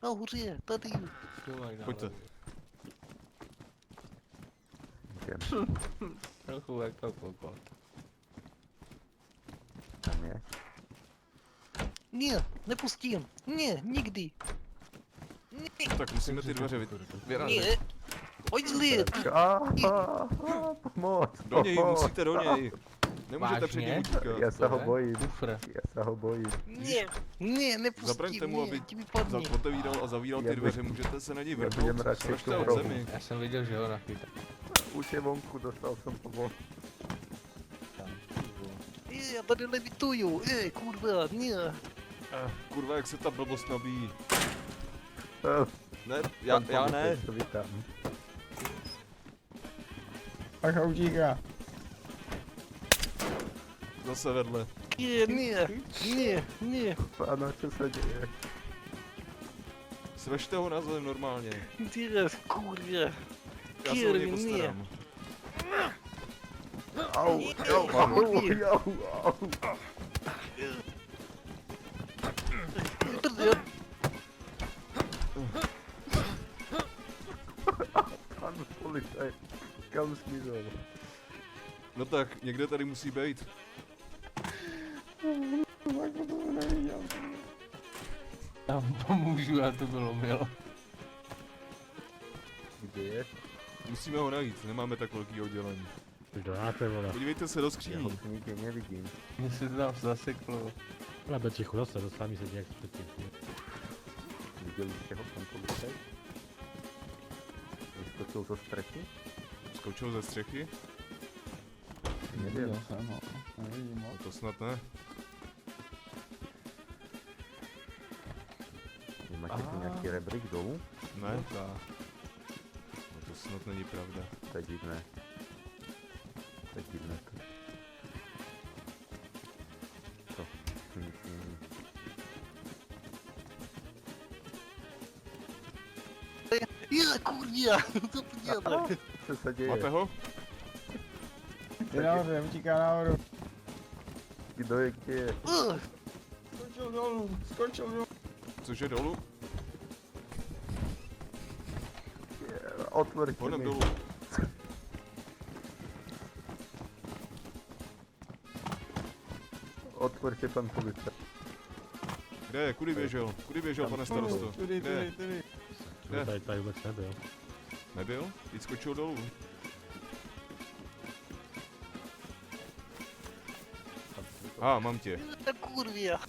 Nahoře, tady. Pojďte. Trochu jako kokot. Tam je. Ne, nepustím. Ne, nikdy. Tak musíme ty dveře vyrazit. Ne. Pojď zlít. Pomoc. Do něj, musíte do něj. Nemůžete Vážně? před ním utíkat. Já se ho bojím. Kufr. Já se ho bojím. Ne, nepustím. Zabraňte mu, aby ti vypadni. otevíral a zavíral ty dveře, můžete se na něj budem vrhnout, radši strašte tu od prohu. zemi. Já jsem viděl, že ho nachytal. Už je vonku, dostal jsem pomoc. Já tady levituju. Kurva, ne. Kurva, jak se ta blbost nabíjí. Ne, Pan já ne. policajt, to vítám. Ach, utíká. Zase vedle. Ne. Ano, co se děje? Svažte ho na zem normálně. Teraz, kurva. Já se o něj Kirvin, ne. postarám. Au, au. Pan policajt, kam zmizel? No tak, někde tady musí být. Já mu pomůžu, já to bylo milo. Kde je? Musíme ho najít, nemáme tak velký oddělení. Dodáte, vole. Podívejte se do Já ho skříní. tu nikdy nevidím. Mně se to tam zaseklo. Ale bez tichu zase, dostávám se nějak předtím. Viděli jste ho, pan policajt? Vyskočil ze strechy? Skočil ze střechy? Nevěděl. jsem ho. Nevidím ho. No to snad ne. Vy máte tu nějaký rebrík dolů? Ne? No to snad není pravda. To je divné. To je divné. To nic není. Kurva, to podělá. Co se děje? Máte ho? Ty nahoře, utíká nahoru. Kdo je kde je? Skočil dolů. Cože dolů? Otvorte Honem mi. dolů. Otvorte, pan policajt. Kde je? Kudy běžel? Kudy běžel, pane starosto? Kde je? Ne. Tady vůbec nebyl. Nebyl? Teď skočil dolů. Ah, Mám tě. Kurva.